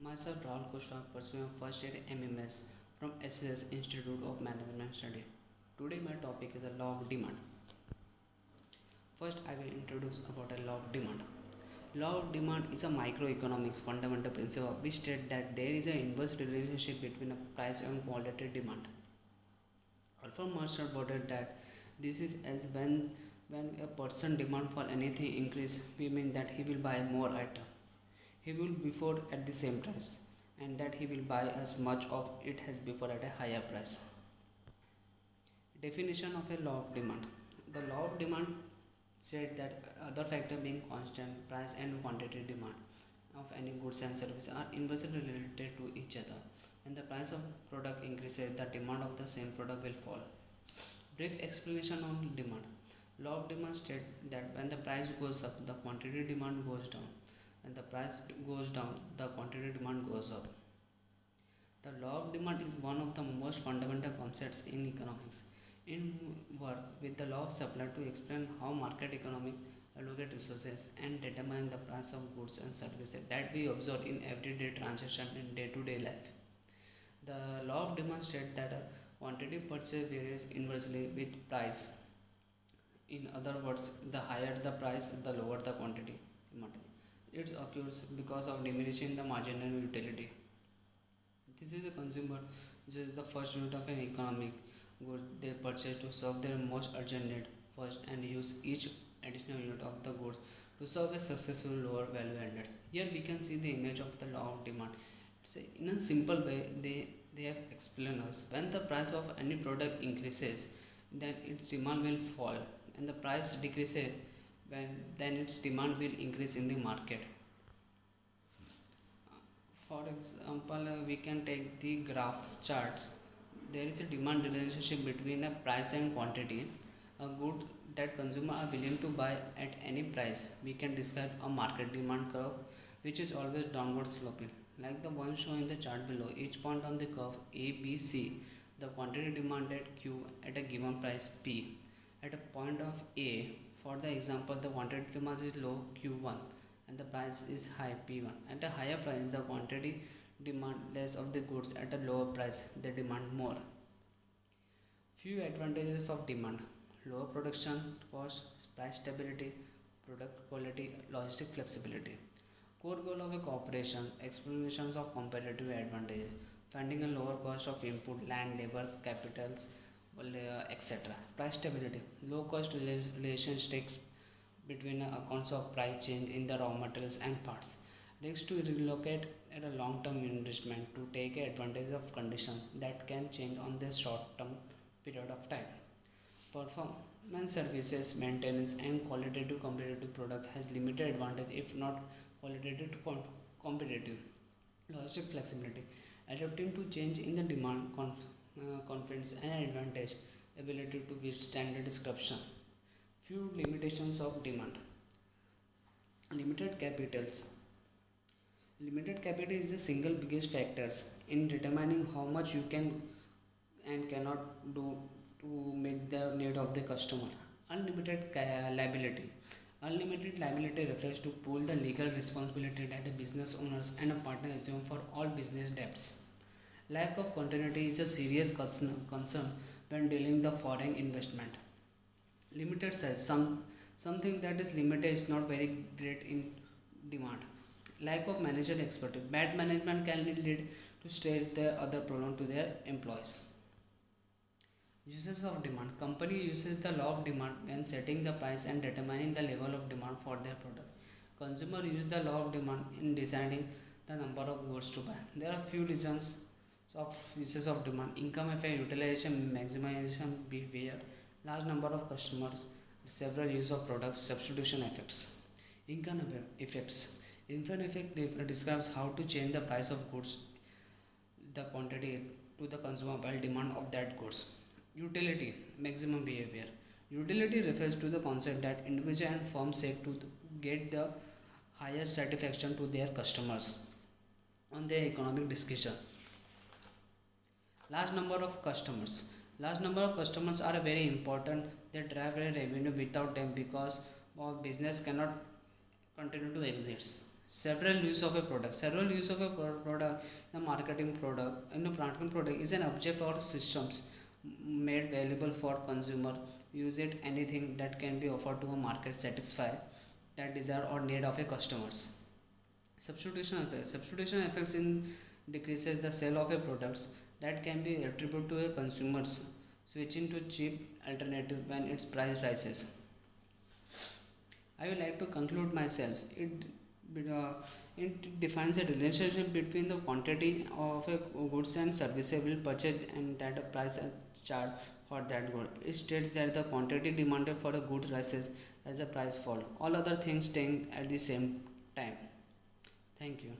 Myself Rahul Kushwaha pursuing first year MMS from SSS Institute of Management Study. Today my topic is the law of demand. First I will introduce about a law of demand. Law of demand is a microeconomics fundamental principle which states that there is an inverse relationship between a price and quality demand. Alfred Marshall voted that this is as when a person demand for anything increase, we mean that he will buy more item. He will before at the same price, and that he will buy as much of it as before at a higher price. Definition of a law of demand. The law of demand said that other factor being constant, price and quantity demand of any goods and services are inversely related to each other. When the price of product increases, the demand of the same product will fall. Brief explanation on demand. Law of demand states that when the price goes up, the quantity demand goes down. When the price goes down, the quantity demand goes up. The law of demand is one of the most fundamental concepts in economics. In work with the law of supply to explain how market economics allocate resources and determine the price of goods and services that we observe in everyday transaction in day-to-day life. The law of demand states that a quantity purchase varies inversely with price. In other words, the higher the price, the lower the quantity demand. It occurs because of diminishing the marginal utility. This is a consumer, which is the first unit of an economic good they purchase to serve their most urgent need first and use each additional unit of the goods to serve a successful lower value added. Here we can see the image of the law of demand. So in a simple way, they have explained us when the price of any product increases, then its demand will fall, and the price decreases, then its demand will increase in the market. For example, we can take the graph charts. There is a demand relationship between a price and quantity. A good that consumers are willing to buy at any price. We can describe a market demand curve which is always downward sloping. Like the one shown in the chart below, each point on the curve A, B, C, the quantity demanded Q at a given price P. At a point of A, for the example, the quantity demand is low Q1 and the price is high P1. At a higher price, the quantity demand less of the goods at a lower price, they demand more. Few advantages of demand: lower production cost, price stability, product quality, logistic flexibility. Core goal of a corporation: explanations of competitive advantages, finding a lower cost of input, land, labor, capitals, etc. Price stability: low cost relationships between accounts of price change in the raw materials and parts. Next, to relocate at a long-term investment to take advantage of conditions that can change on the short-term period of time. Performance services, maintenance, and qualitative competitive product has limited advantage if not qualitative to competitive. Logistic flexibility, adapting to change in the demand, confidence, and advantage, ability to withstand disruption. Few limitations of demand. Limited capitals. Limited capital is the single biggest factors in determining how much you can and cannot do to meet the need of the customer. Unlimited liability. Unlimited liability refers to pool the legal responsibility that a business owners and a partner assume for all business debts. Lack of continuity is a serious concern when dealing the foreign investment. Limited size. Something that is limited is not very great in demand. Lack of managerial expertise. Bad management can lead to stress the other problem to their employees. Uses of demand. Company uses the law of demand when setting the price and determining the level of demand for their product. Consumer use the law of demand in deciding the number of goods to buy. There are few reasons of uses of demand: income effect, utilization, maximization behavior, large number of customers, several use of products, substitution effects. Income effects. Income effect describes how to change the price of goods, the quantity to the consumer while demand of that goods. Utility, maximum behavior. Utility refers to the concept that individual and firms seek to get the highest satisfaction to their customers on their economic decision. Large number of customers. Large number of customers are very important. They drive a revenue. Without them, because our business cannot continue to exist. Several use of a product. Several use of a product. The marketing product. In a marketing product is an object or systems made available for consumer use it anything that can be offered to a market satisfy that desire or need of a customers. Substitution effects. Substitution effects in decreases the sale of a products that can be attributed to a consumers switching to cheap alternative when its price rises. I would like to conclude myself. It defines a relationship between the quantity of a goods and services will purchase and that the price is charged for that good. It states that the quantity demanded for a good rises as the price fall. All other things staying at the same time. Thank you.